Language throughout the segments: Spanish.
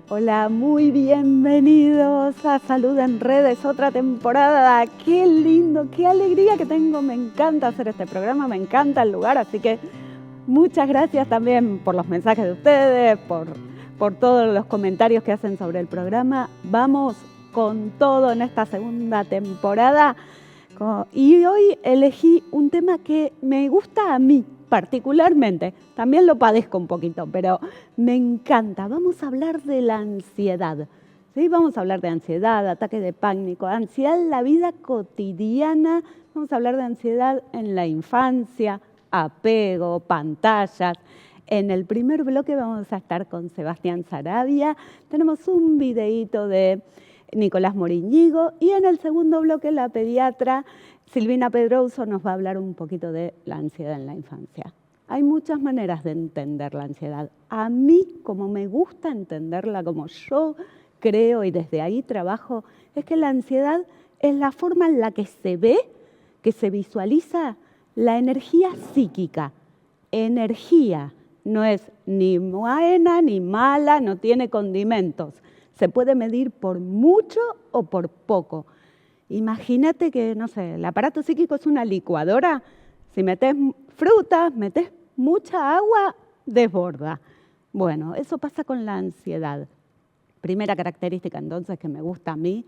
Hola, muy bienvenidos a Salud en Redes, otra temporada. Qué lindo, qué alegría que tengo. Me encanta hacer este programa, me encanta el lugar, así que muchas gracias también por los mensajes de ustedes, por todos los comentarios que hacen sobre el programa. Vamos con todo en esta segunda temporada. Y hoy elegí un tema que me gusta a mí particularmente. También lo padezco un poquito, pero me encanta. Vamos a hablar de la ansiedad. ¿Sí? Vamos a hablar de ansiedad, ataque de pánico, ansiedad en la vida cotidiana. Vamos a hablar de ansiedad en la infancia, apego, pantallas. En el primer bloque vamos a estar con Sebastián Saravia. Tenemos un videíto de Nicolás Moriñigo y en el segundo bloque la pediatra Silvina Pedroso nos va a hablar un poquito de la ansiedad en la infancia. Hay muchas maneras de entender la ansiedad. A mí, como me gusta entenderla, como yo creo y desde ahí trabajo, es que la ansiedad es la forma en la que se ve, que se visualiza la energía psíquica. Energía, no es ni buena ni mala, no tiene condimentos. Se puede medir por mucho o por poco. Imagínate que, no sé, el aparato psíquico es una licuadora. Si metes frutas, metes mucha agua, desborda. Bueno, eso pasa con la ansiedad. Primera característica, entonces, que me gusta a mí,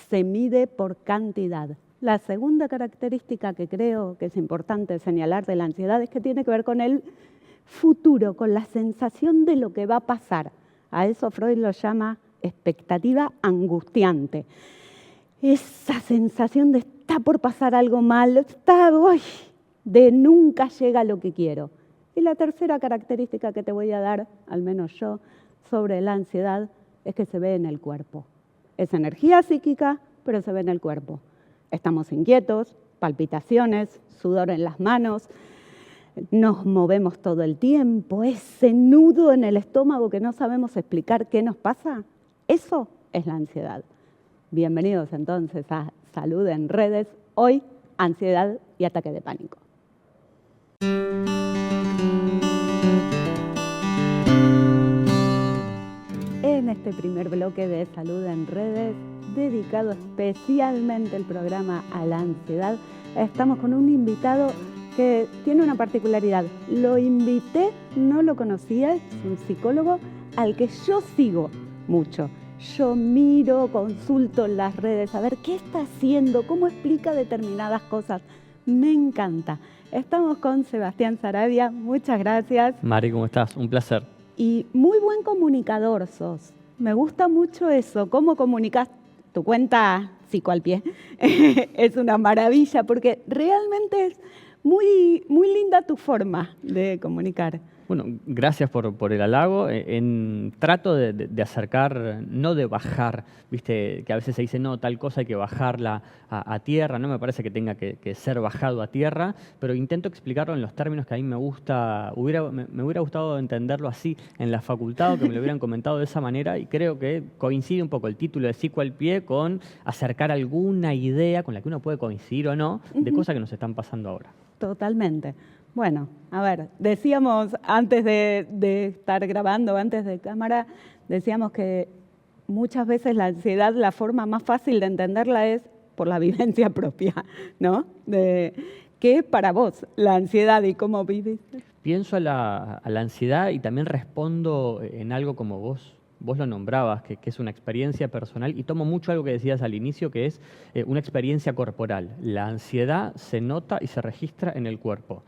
se mide por cantidad. La segunda característica que creo que es importante señalar de la ansiedad es que tiene que ver con el futuro, con la sensación de lo que va a pasar. A eso Freud lo llama expectativa angustiante. Esa sensación de está por pasar algo malo, de nunca llega lo que quiero. Y la tercera característica que te voy a dar, al menos yo, sobre la ansiedad, es que se ve en el cuerpo. Es energía psíquica, pero se ve en el cuerpo. Estamos inquietos, palpitaciones, sudor en las manos, nos movemos todo el tiempo, ese nudo en el estómago que no sabemos explicar qué nos pasa, eso es la ansiedad. Bienvenidos entonces a Salud en Redes, hoy ansiedad y ataque de pánico. En este primer bloque de Salud en Redes, dedicado especialmente el programa a la ansiedad, estamos con un invitado que tiene una particularidad. Lo invité, no lo conocía, es un psicólogo al que yo sigo mucho. Yo miro, consulto en las redes, a ver qué está haciendo, cómo explica determinadas cosas. Me encanta. Estamos con Sebastián Saravia, muchas gracias. Mari, ¿cómo estás? Un placer. Y muy buen comunicador sos. Me gusta mucho eso, cómo comunicas tu cuenta Psico al Pie. Es una maravilla porque realmente es muy, muy linda tu forma de comunicar. Bueno, gracias por el halago. Trato de acercar, no de bajar, viste, que a veces se dice, no, tal cosa hay que bajarla a tierra, no me parece que tenga que ser bajado a tierra, pero intento explicarlo en los términos que a mí me gusta, me hubiera gustado entenderlo así en la facultad o que me lo hubieran comentado de esa manera y creo que coincide un poco el título de Psico al Pie con acercar alguna idea con la que uno puede coincidir o no de cosas que nos están pasando ahora. Totalmente. Bueno, a ver, decíamos antes de estar grabando, antes de cámara, decíamos que muchas veces la ansiedad, la forma más fácil de entenderla es por la vivencia propia, ¿no? ¿Qué es para vos la ansiedad y cómo viviste? Pienso a la ansiedad y también respondo en algo como vos lo nombrabas, que es una experiencia personal, y tomo mucho algo que decías al inicio, que es una experiencia corporal. La ansiedad se nota y se registra en el cuerpo.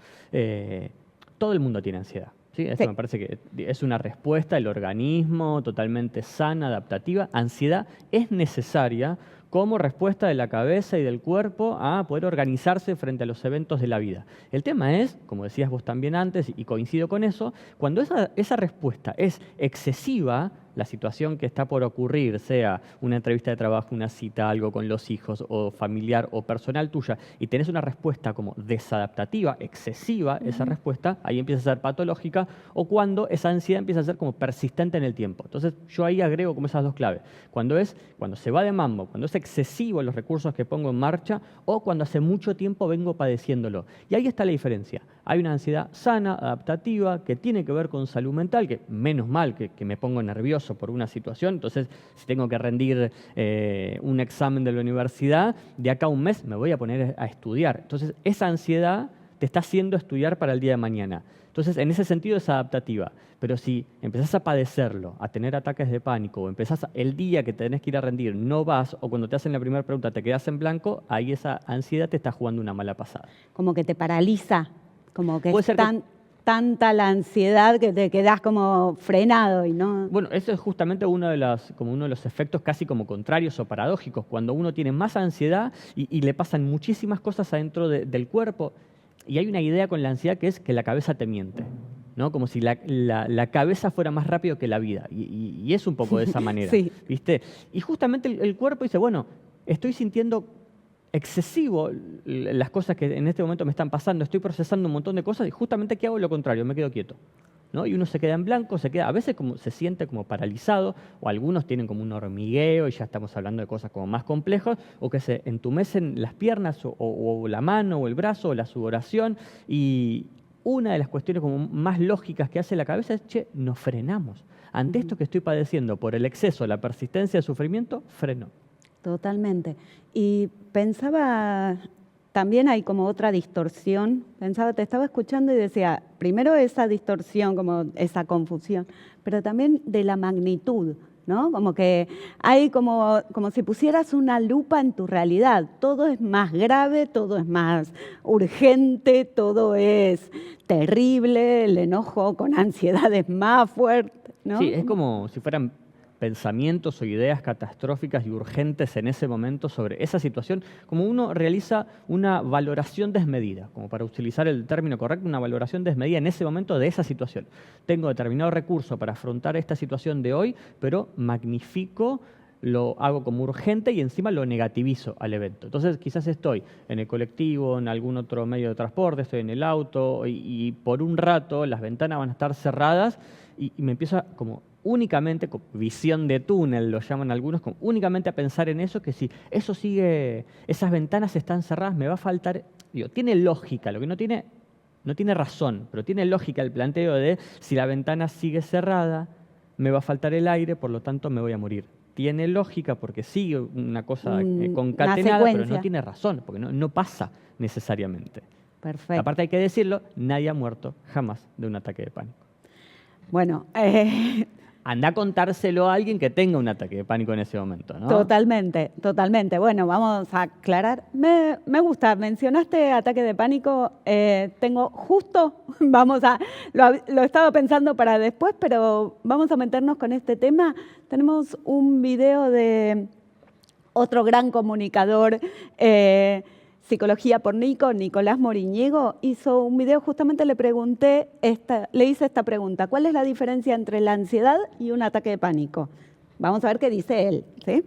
Todo el mundo tiene ansiedad. ¿Sí? Esto me parece que es una respuesta del organismo totalmente sana, adaptativa. Ansiedad es necesaria como respuesta de la cabeza y del cuerpo a poder organizarse frente a los eventos de la vida. El tema es, como decías vos también antes, y coincido con eso, cuando esa respuesta es excesiva, la situación que está por ocurrir, sea una entrevista de trabajo, una cita, algo con los hijos, o familiar o personal tuya, y tenés una respuesta como desadaptativa, excesiva, esa respuesta, ahí empieza a ser patológica, o cuando esa ansiedad empieza a ser como persistente en el tiempo. Entonces, yo ahí agrego como esas dos claves. Cuando se va de mambo, cuando es excesivo los recursos que pongo en marcha o cuando hace mucho tiempo vengo padeciéndolo. Y ahí está la diferencia. Hay una ansiedad sana, adaptativa, que tiene que ver con salud mental, que menos mal que me pongo nervioso por una situación. Entonces, si tengo que rendir un examen de la universidad, de acá a un mes me voy a poner a estudiar. Entonces, esa ansiedad te está haciendo estudiar para el día de mañana. Entonces, en ese sentido es adaptativa. Pero si empezás a padecerlo, a tener ataques de pánico, o empezás el día que tenés que ir a rendir, no vas, o cuando te hacen la primera pregunta te quedás en blanco, ahí esa ansiedad te está jugando una mala pasada. Como que te paraliza, como que Puede es ser tanta la ansiedad que te quedás como frenado y no... Bueno, eso es justamente uno de los efectos casi como contrarios o paradójicos, cuando uno tiene más ansiedad y le pasan muchísimas cosas adentro del cuerpo. Y hay una idea con la ansiedad que es que la cabeza te miente, ¿no? Como si la cabeza fuera más rápido que la vida. Y es un poco de esa manera, Sí. ¿viste? Y justamente el cuerpo dice, bueno, estoy sintiendo excesivo las cosas que en este momento me están pasando, estoy procesando un montón de cosas y justamente ¿qué hago? Lo contrario, me quedo quieto, ¿no? Y uno se queda en blanco, a veces se siente como paralizado, o algunos tienen como un hormigueo, y ya estamos hablando de cosas como más complejas, o que se entumecen las piernas, o la mano, o el brazo, o la sudoración, y una de las cuestiones como más lógicas que hace la cabeza es, che, nos frenamos. Ante esto que estoy padeciendo por el exceso, la persistencia del sufrimiento, freno. Totalmente. Y pensaba, también hay como otra distorsión. Pensaba, te estaba escuchando y decía, primero esa distorsión, como esa confusión, pero también de la magnitud, ¿no? Como que hay como si pusieras una lupa en tu realidad. Todo es más grave, todo es más urgente, todo es terrible, el enojo con ansiedad es más fuerte, ¿no? Sí, es como si fueran pensamientos o ideas catastróficas y urgentes en ese momento sobre esa situación, como uno realiza una valoración desmedida, como para utilizar el término correcto, una valoración desmedida en ese momento de esa situación. Tengo determinado recurso para afrontar esta situación de hoy, pero magnifico, lo hago como urgente y encima lo negativizo al evento. Entonces quizás estoy en el colectivo, en algún otro medio de transporte, estoy en el auto y por un rato las ventanas van a estar cerradas y me empiezo a, como únicamente, con visión de túnel lo llaman algunos, como únicamente a pensar en eso, que si eso sigue, esas ventanas están cerradas, me va a faltar, digo, tiene lógica, lo que no tiene razón, pero tiene lógica el planteo de si la ventana sigue cerrada, me va a faltar el aire, por lo tanto me voy a morir. Tiene lógica porque sigue una cosa concatenada, pero no tiene razón, porque no pasa necesariamente. Perfecto. Aparte hay que decirlo, nadie ha muerto jamás de un ataque de pánico. Bueno, anda a contárselo a alguien que tenga un ataque de pánico en ese momento, ¿no? Totalmente, totalmente. Bueno, vamos a aclarar. Me gusta, mencionaste ataque de pánico. Tengo justo, lo estaba pensando para después, pero vamos a meternos con este tema. Tenemos un video de otro gran comunicador, Psicología por Nico, Nicolás Moriñego, hizo un video, justamente le hice esta pregunta: ¿cuál es la diferencia entre la ansiedad y un ataque de pánico? Vamos a ver qué dice él, ¿sí?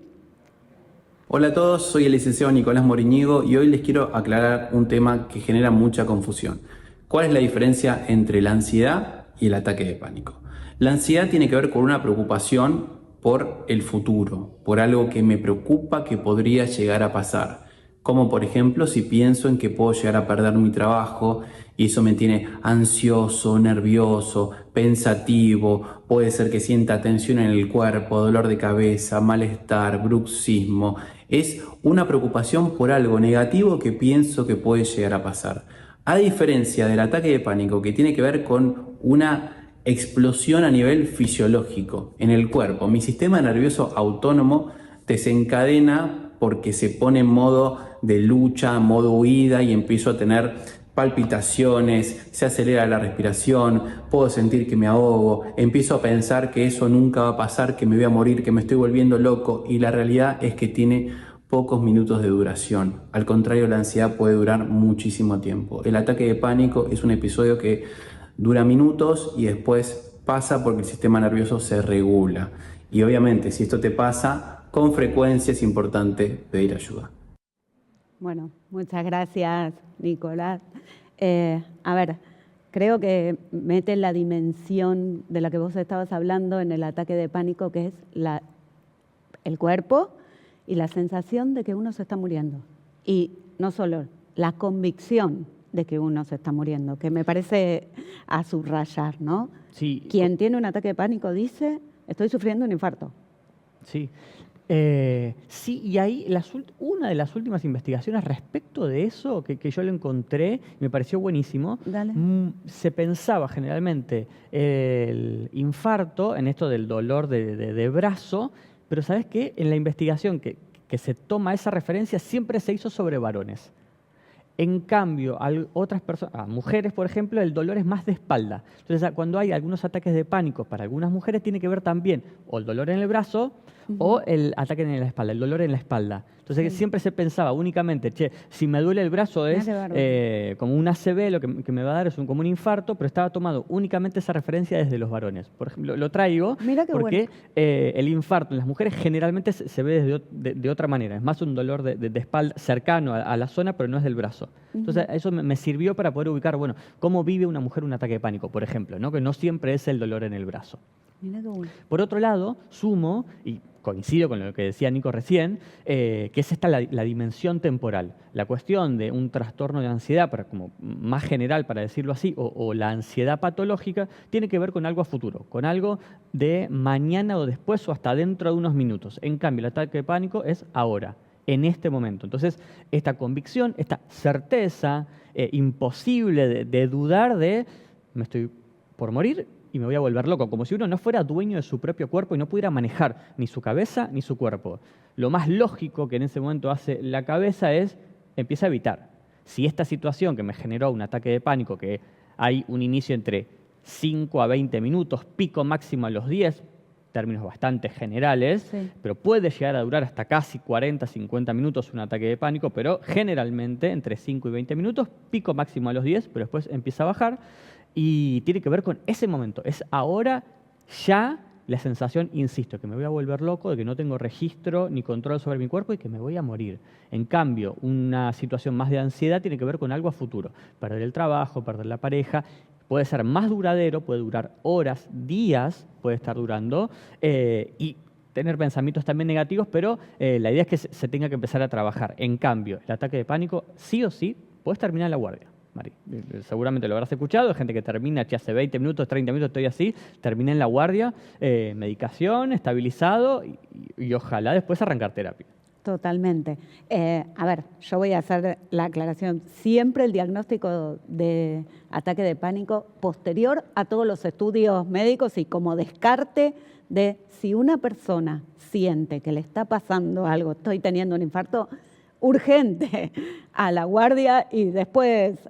Hola a todos, soy el licenciado Nicolás Moriñego y hoy les quiero aclarar un tema que genera mucha confusión. ¿Cuál es la diferencia entre la ansiedad y el ataque de pánico? La ansiedad tiene que ver con una preocupación por el futuro, por algo que me preocupa que podría llegar a pasar. Como por ejemplo si pienso en que puedo llegar a perder mi trabajo y eso me tiene ansioso, nervioso, pensativo, puede ser que sienta tensión en el cuerpo, dolor de cabeza, malestar, bruxismo. Es una preocupación por algo negativo que pienso que puede llegar a pasar. A diferencia del ataque de pánico, que tiene que ver con una explosión a nivel fisiológico en el cuerpo. Mi sistema nervioso autónomo desencadena porque se pone en modo de lucha, modo huida y empiezo a tener palpitaciones, se acelera la respiración, puedo sentir que me ahogo, empiezo a pensar que eso nunca va a pasar, que me voy a morir, que me estoy volviendo loco, y la realidad es que tiene pocos minutos de duración. Al contrario, la ansiedad puede durar muchísimo tiempo. El ataque de pánico es un episodio que dura minutos y después pasa porque el sistema nervioso se regula. Y obviamente, si esto te pasa, con frecuencia es importante pedir ayuda. Bueno, muchas gracias, Nicolás. A ver, creo que mete la dimensión de la que vos estabas hablando en el ataque de pánico, que es el cuerpo y la sensación de que uno se está muriendo. Y no solo la convicción de que uno se está muriendo, que me parece a subrayar, ¿no? Sí. Quien tiene un ataque de pánico dice, estoy sufriendo un infarto. Sí. Sí, y ahí una de las últimas investigaciones respecto de eso que yo lo encontré, me pareció buenísimo. Dale. Se pensaba generalmente el infarto en esto del dolor de brazo, pero ¿sabes qué? En la investigación que se toma esa referencia siempre se hizo sobre varones. En cambio, a otras personas, a mujeres, por ejemplo, el dolor es más de espalda. Entonces, cuando hay algunos ataques de pánico para algunas mujeres, tiene que ver también o el dolor en el brazo o el ataque en la espalda, el dolor en la espalda. Entonces, siempre se pensaba únicamente, si me duele el brazo es como un ACV, lo que me va a dar es como un infarto, pero estaba tomado únicamente esa referencia desde los varones. Por ejemplo, lo traigo porque el infarto en las mujeres generalmente se ve de otra manera. Es más un dolor de espalda cercano a la zona, pero no es del brazo. Entonces, eso me sirvió para poder ubicar, bueno, cómo vive una mujer un ataque de pánico, por ejemplo, ¿no? Que no siempre es el dolor en el brazo. Por otro lado, sumo, y coincido con lo que decía Nico recién, que es esta la dimensión temporal. La cuestión de un trastorno de ansiedad, pero como más general para decirlo así, o la ansiedad patológica, tiene que ver con algo a futuro, con algo de mañana o después o hasta dentro de unos minutos. En cambio, el ataque de pánico es ahora, en este momento. Entonces, esta convicción, esta certeza imposible de dudar de me estoy por morir y me voy a volver loco, como si uno no fuera dueño de su propio cuerpo y no pudiera manejar ni su cabeza ni su cuerpo. Lo más lógico que en ese momento hace la cabeza es, empieza a evitar. Si esta situación que me generó un ataque de pánico, que hay un inicio entre 5 a 20 minutos, pico máximo a los 10, términos bastante generales, pero puede llegar a durar hasta casi 40, 50 minutos un ataque de pánico, pero generalmente entre 5 y 20 minutos, pico máximo a los 10, pero después empieza a bajar. Y tiene que ver con ese momento. Es ahora ya la sensación, insisto, que me voy a volver loco, de que no tengo registro ni control sobre mi cuerpo y que me voy a morir. En cambio, una situación más de ansiedad tiene que ver con algo a futuro. Perder el trabajo, perder la pareja. Puede ser más duradero, puede durar horas, días, puede estar durando. Y tener pensamientos también negativos, pero la idea es que se tenga que empezar a trabajar. En cambio, el ataque de pánico, sí o sí, puedes terminar en la guardia. Mari, seguramente lo habrás escuchado, hay gente que termina, hace 20 minutos, 30 minutos, estoy así, terminé en la guardia, medicación, estabilizado y ojalá después arrancar terapia. Totalmente. A ver, yo voy a hacer la aclaración. Siempre el diagnóstico de ataque de pánico posterior a todos los estudios médicos y como descarte de si una persona siente que le está pasando algo, estoy teniendo un infarto, urgente a la guardia y después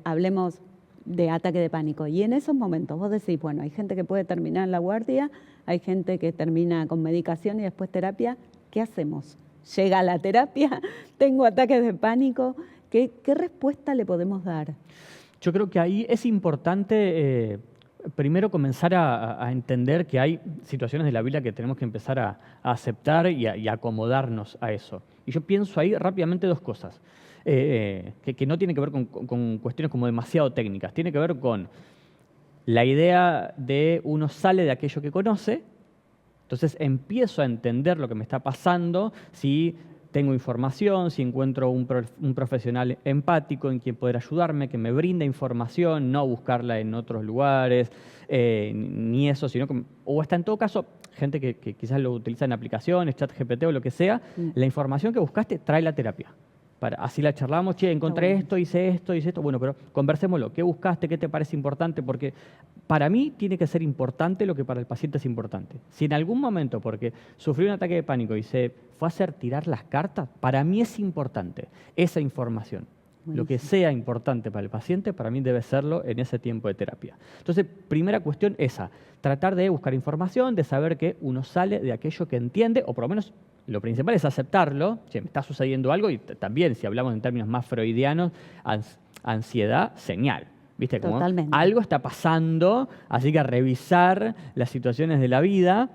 hablemos de ataque de pánico. Y en esos momentos vos decís, bueno, hay gente que puede terminar en la guardia, hay gente que termina con medicación y después terapia. ¿Qué hacemos? Llega la terapia, tengo ataques de pánico. ¿Qué respuesta le podemos dar? Yo creo que ahí es importante primero comenzar a entender que hay situaciones de la vida que tenemos que empezar a aceptar y a acomodarnos a eso. Y yo pienso ahí rápidamente dos cosas, que no tienen que ver con cuestiones como demasiado técnicas. Tiene que ver con la idea de uno sale de aquello que conoce, entonces empiezo a entender lo que me está pasando, si tengo información, si encuentro un profesional empático en quien poder ayudarme, que me brinda información, no buscarla en otros lugares, ni eso, sino que, o hasta en todo caso, gente que quizás lo utiliza en aplicaciones, ChatGPT o lo que sea, la información que buscaste trae la terapia. Así la charlamos, encontré esto, hice esto, bueno, pero conversémoslo, ¿qué buscaste? ¿Qué te parece importante? Porque para mí tiene que ser importante lo que para el paciente es importante. Si en algún momento, porque sufrió un ataque de pánico y se fue a hacer tirar las cartas, para mí es importante esa información. Lo que sea importante para el paciente, para mí debe serlo en ese tiempo de terapia. Entonces, primera cuestión esa, tratar de buscar información, de saber que uno sale de aquello que entiende, o por lo menos lo principal es aceptarlo, me está sucediendo algo, y también si hablamos en términos más freudianos, ansiedad, señal. ¿Viste? Como algo está pasando, así que a revisar las situaciones de la vida.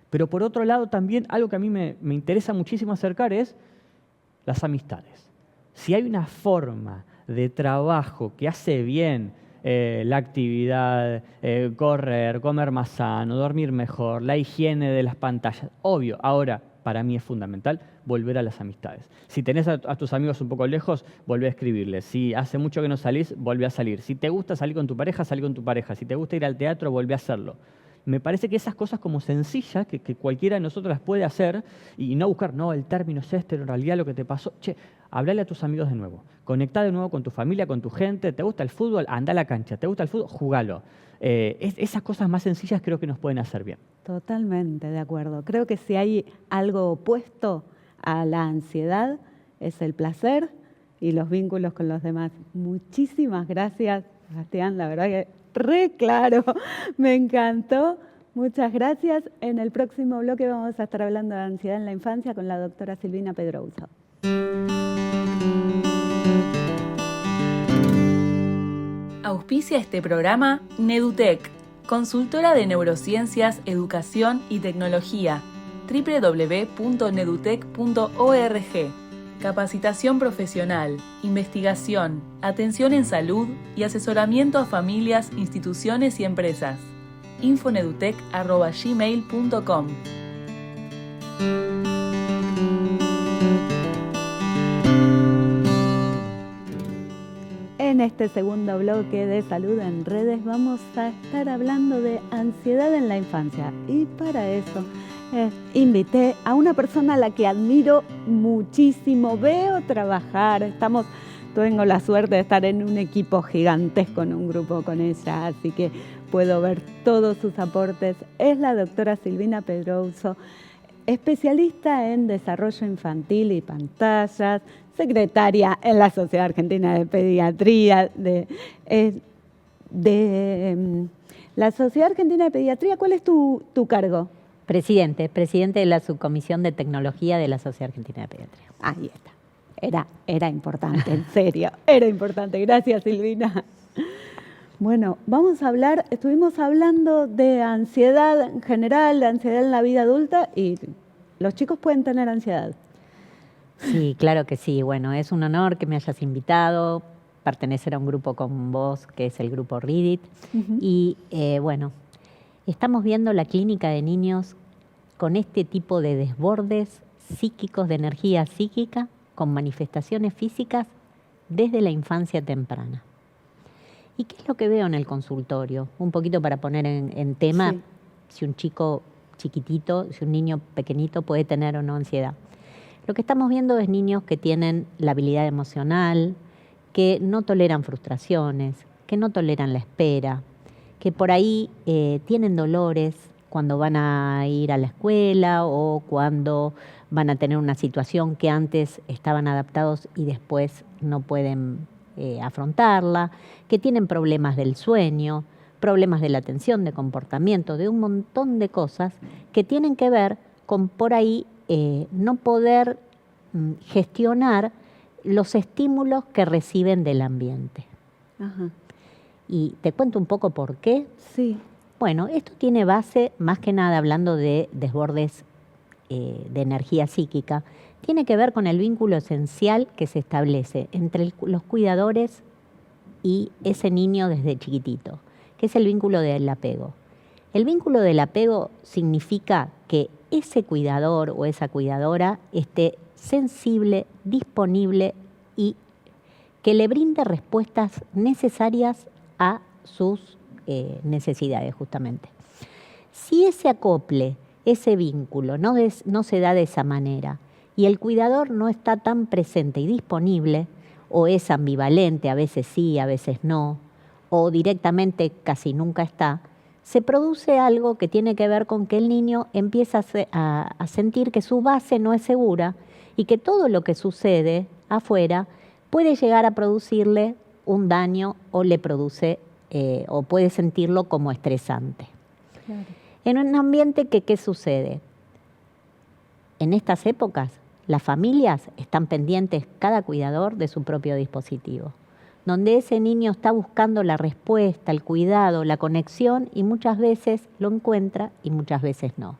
Pero por otro lado también algo que a mí me interesa muchísimo acercar es las amistades. Si hay una forma de trabajo que hace bien la actividad, correr, comer más sano, dormir mejor, la higiene de las pantallas, obvio. Ahora, para mí es fundamental, volver a las amistades. Si tenés a tus amigos un poco lejos, volvé a escribirles. Si hace mucho que no salís, volvé a salir. Si te gusta salir con tu pareja, salí con tu pareja. Si te gusta ir al teatro, volvé a hacerlo. Me parece que esas cosas como sencillas, que cualquiera de nosotros las puede hacer, y no buscar, no, el término es este, en realidad lo que te pasó. Che, hablale a tus amigos de nuevo. Conectá de nuevo con tu familia, con tu gente. ¿Te gusta el fútbol? Anda a la cancha. ¿Te gusta el fútbol? Jugalo. Esas cosas más sencillas creo que nos pueden hacer bien. Totalmente de acuerdo. Creo que si hay algo opuesto a la ansiedad, es el placer y los vínculos con los demás. Muchísimas gracias, Sebastián. La verdad que re claro, me encantó. Muchas gracias. En el próximo bloque vamos a estar hablando de ansiedad en la infancia con la doctora Silvina Pedrouso. Auspicia este programa Nedutec, consultora de neurociencias, educación y tecnología. www.nedutec.org. Capacitación profesional, investigación, atención en salud y asesoramiento a familias, instituciones y empresas. infonedutec@gmail.com. En este segundo bloque de Salud en Redes vamos a estar hablando de ansiedad en la infancia. Y para eso invité a una persona a la que admiro muchísimo, veo trabajar, tengo la suerte de estar en un equipo gigantesco, en un grupo con ella, así que puedo ver todos sus aportes. Es la doctora Silvina Pedrouso, especialista en desarrollo infantil y pantallas, secretaria en la Sociedad Argentina de Pediatría, la Sociedad Argentina de Pediatría. ¿Cuál es tu cargo? Presidente de la Subcomisión de Tecnología de la Sociedad Argentina de Pediatría. Ahí está. Era importante, en serio, era importante. Gracias, Silvina. Bueno, estuvimos hablando de ansiedad en general, de ansiedad en la vida adulta, y los chicos pueden tener ansiedad. Sí, claro que sí. Bueno, es un honor que me hayas invitado, pertenecer a un grupo con vos, que es el grupo RIDIT. Y bueno, estamos viendo la clínica de niños con este tipo de desbordes psíquicos, de energía psíquica, con manifestaciones físicas desde la infancia temprana. ¿Y qué es lo que veo en el consultorio? Un poquito para poner en tema, sí. Si un chico chiquitito, si un niño pequeñito puede tener o no ansiedad. Lo que estamos viendo es niños que tienen la habilidad emocional, que no toleran frustraciones, que no toleran la espera, que por ahí tienen dolores cuando van a ir a la escuela o cuando van a tener una situación que antes estaban adaptados y después no pueden afrontarla, que tienen problemas del sueño, problemas de la atención, de comportamiento, de un montón de cosas que tienen que ver con por ahí no poder gestionar los estímulos que reciben del ambiente. Ajá. Y te cuento un poco por qué. Sí. Bueno, esto tiene base, más que nada hablando de desbordes de energía psíquica, tiene que ver con el vínculo esencial que se establece entre los cuidadores y ese niño desde chiquitito, que es el vínculo del apego. El vínculo del apego significa que ese cuidador o esa cuidadora esté sensible, disponible y que le brinde respuestas necesarias a sus necesidades justamente. Si ese acople, ese vínculo no se da de esa manera y el cuidador no está tan presente y disponible, o es ambivalente, a veces sí, a veces no, o directamente casi nunca está, se produce algo que tiene que ver con que el niño empieza a sentir que su base no es segura y que todo lo que sucede afuera puede llegar a producirle un daño o le produce o puede sentirlo como estresante. Claro. En un ambiente que, ¿qué sucede? En estas épocas, las familias están pendientes, cada cuidador, de su propio dispositivo, donde ese niño está buscando la respuesta, el cuidado, la conexión, y muchas veces lo encuentra y muchas veces no.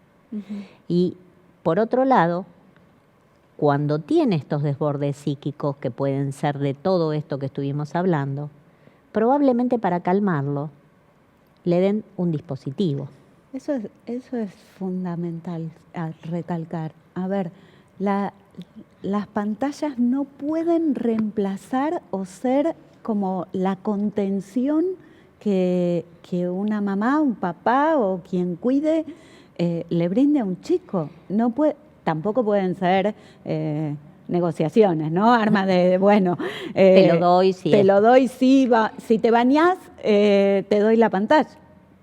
Y por otro lado, cuando tiene estos desbordes psíquicos que pueden ser de todo esto que estuvimos hablando, probablemente para calmarlo le den un dispositivo. Eso es fundamental a recalcar. A ver, las pantallas no pueden reemplazar o ser como la contención que una mamá, un papá o quien cuide le brinde a un chico. Tampoco pueden ser negociaciones, ¿no? Armas de bueno, te lo doy, sí. Te lo doy, sí, si te bañás, te doy la pantalla.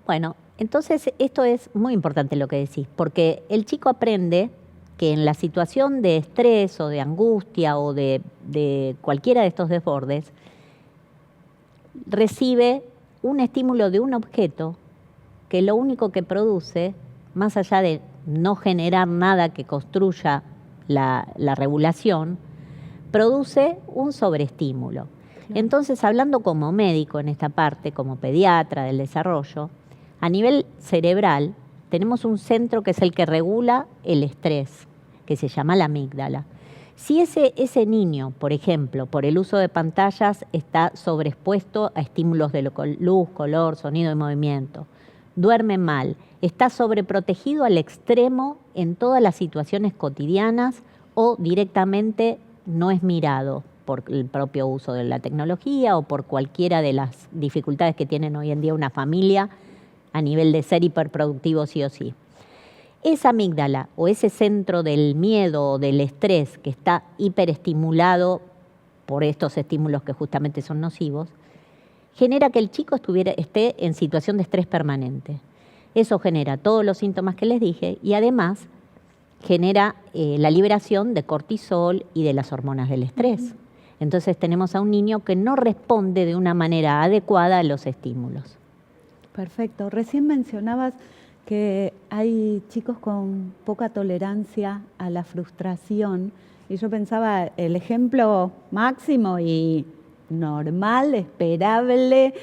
Bueno, entonces esto es muy importante lo que decís, porque el chico aprende que en la situación de estrés o de angustia o de cualquiera de estos desbordes, recibe un estímulo de un objeto que lo único que produce, más allá de no generar nada que construya la regulación, produce un sobreestímulo. Claro. Entonces, hablando como médico en esta parte, como pediatra del desarrollo, a nivel cerebral tenemos un centro que es el que regula el estrés, que se llama la amígdala. Si ese niño, por ejemplo, por el uso de pantallas, está sobreexpuesto a estímulos de luz, color, sonido y movimiento, duerme mal, está sobreprotegido al extremo en todas las situaciones cotidianas o directamente no es mirado por el propio uso de la tecnología o por cualquiera de las dificultades que tienen hoy en día una familia a nivel de ser hiperproductivo sí o sí. Esa amígdala o ese centro del miedo o del estrés que está hiperestimulado por estos estímulos que justamente son nocivos, genera que el chico esté en situación de estrés permanente. Eso genera todos los síntomas que les dije y además genera la liberación de cortisol y de las hormonas del estrés. Entonces tenemos a un niño que no responde de una manera adecuada a los estímulos. Perfecto. Recién mencionabas que hay chicos con poca tolerancia a la frustración y yo pensaba el ejemplo máximo y normal, esperable,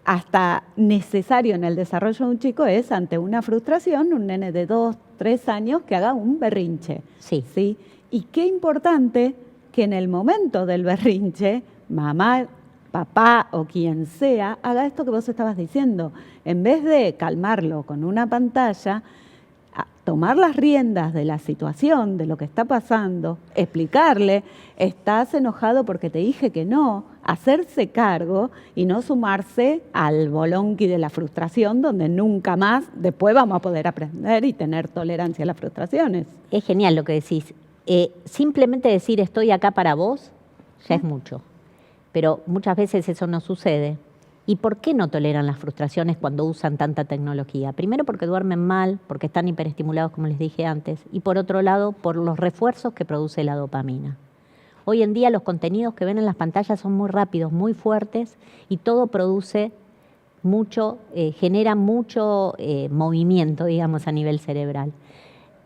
hasta necesario en el desarrollo de un chico es ante una frustración, un nene de 2, 3 años que haga un berrinche. Sí. ¿Sí? Y qué importante que en el momento del berrinche, mamá, papá o quien sea, haga esto que vos estabas diciendo. En vez de calmarlo con una pantalla, tomar las riendas de la situación, de lo que está pasando, explicarle, estás enojado porque te dije que no, hacerse cargo y no sumarse al bolonqui de la frustración donde nunca más después vamos a poder aprender y tener tolerancia a las frustraciones. Es genial lo que decís. Simplemente decir estoy acá para vos ya es mucho, pero muchas veces eso no sucede. ¿Y por qué no toleran las frustraciones cuando usan tanta tecnología? Primero porque duermen mal, porque están hiperestimulados, como les dije antes, y por otro lado, por los refuerzos que produce la dopamina. Hoy en día los contenidos que ven en las pantallas son muy rápidos, muy fuertes, y todo produce mucho, genera mucho movimiento, digamos, a nivel cerebral.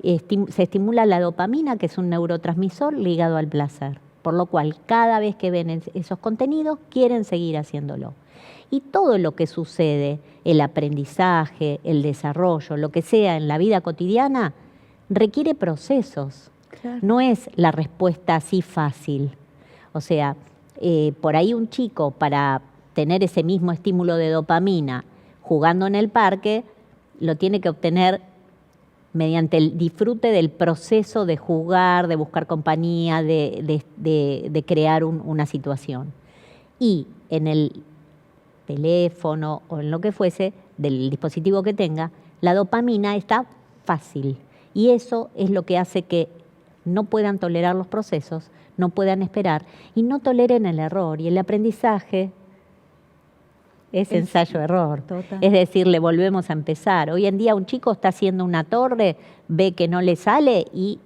Se estimula la dopamina, que es un neurotransmisor ligado al placer, por lo cual cada vez que ven esos contenidos quieren seguir haciéndolo. Y todo lo que sucede, el aprendizaje, el desarrollo, lo que sea en la vida cotidiana, requiere procesos. Claro. No es la respuesta así fácil. O sea, por ahí un chico para tener ese mismo estímulo de dopamina jugando en el parque, lo tiene que obtener mediante el disfrute del proceso de jugar, de buscar compañía, de crear una situación. Y en el teléfono o en lo que fuese, del dispositivo que tenga, la dopamina está fácil. Y eso es lo que hace que no puedan tolerar los procesos, no puedan esperar y no toleren el error. Y el aprendizaje es ensayo-error. Es decir, le volvemos a empezar. Hoy en día un chico está haciendo una torre, ve que no le sale y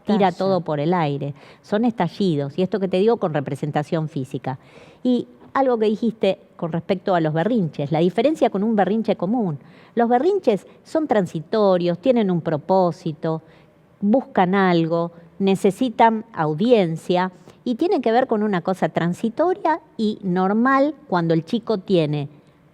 tira todo por el aire. Son estallidos. Y esto que te digo con representación física. Y algo que dijiste con respecto a los berrinches, la diferencia con un berrinche común. Los berrinches son transitorios, tienen un propósito, buscan algo, necesitan audiencia y tienen que ver con una cosa transitoria y normal cuando el chico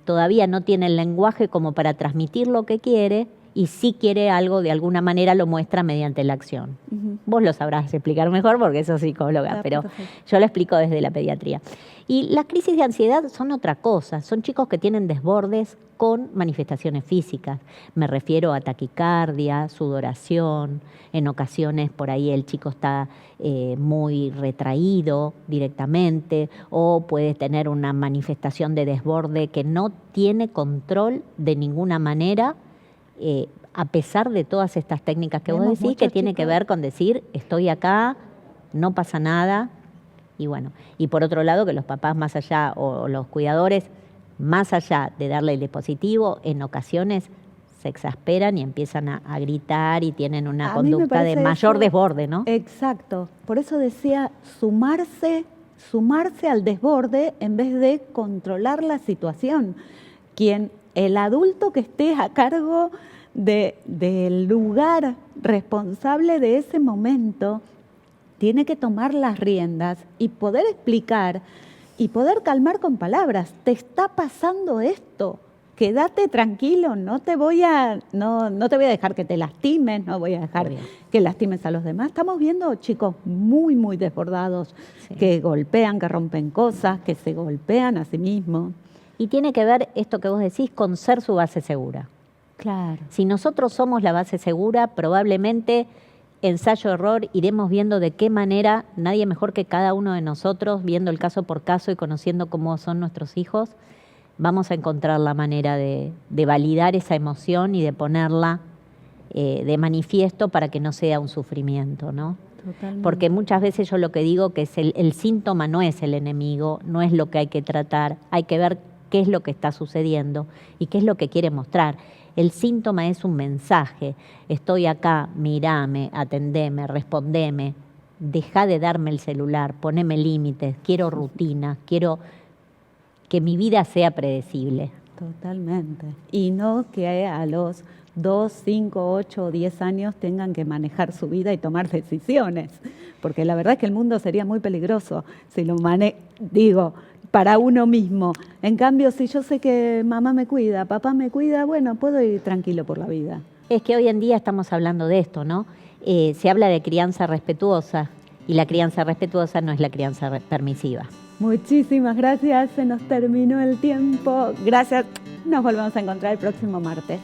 todavía no tiene el lenguaje como para transmitir lo que quiere y si quiere algo de alguna manera lo muestra mediante la acción. Vos lo sabrás explicar mejor porque sos psicóloga, pero yo lo explico desde la pediatría. Y las crisis de ansiedad son otra cosa, son chicos que tienen desbordes con manifestaciones físicas. Me refiero a taquicardia, sudoración, en ocasiones por ahí el chico está muy retraído directamente o puede tener una manifestación de desborde que no tiene control de ninguna manera, a pesar de todas estas técnicas que vos decís, que tiene que ver con decir, estoy acá, no pasa nada. Y bueno, y por otro lado que los papás más allá, o los cuidadores, más allá de darle el dispositivo, en ocasiones se exasperan y empiezan a gritar y tienen una conducta de mayor desborde, ¿no? Exacto. Por eso decía sumarse al desborde en vez de controlar la situación. El adulto que esté a cargo del lugar responsable de ese momento tiene que tomar las riendas y poder explicar y poder calmar con palabras. Te está pasando esto, quédate tranquilo, no te voy a dejar que te lastimes, no voy a dejar que lastimes a los demás. Estamos viendo chicos muy, muy desbordados, que golpean, que rompen cosas, que se golpean a sí mismos. Y tiene que ver esto que vos decís con ser su base segura. Claro. Si nosotros somos la base segura, probablemente ensayo-error iremos viendo de qué manera, nadie mejor que cada uno de nosotros, viendo el caso por caso y conociendo cómo son nuestros hijos, vamos a encontrar la manera de validar esa emoción y de ponerla de manifiesto para que no sea un sufrimiento, ¿no? Totalmente. Porque muchas veces yo lo que digo que es el síntoma no es el enemigo, no es lo que hay que tratar, hay que ver qué es lo que está sucediendo y qué es lo que quiere mostrar. El síntoma es un mensaje. Estoy acá, mirame, atendeme, respondeme, dejá de darme el celular, poneme límites, quiero rutina, quiero que mi vida sea predecible. Totalmente. Y no que a los 2, 5, 8 o 10 años tengan que manejar su vida y tomar decisiones. Porque la verdad es que el mundo sería muy peligroso si lo para uno mismo. En cambio, si yo sé que mamá me cuida, papá me cuida, bueno, puedo ir tranquilo por la vida. Es que hoy en día estamos hablando de esto, ¿no? Se habla de crianza respetuosa y la crianza respetuosa no es la crianza permisiva. Muchísimas gracias, se nos terminó el tiempo. Gracias, nos volvemos a encontrar el próximo martes.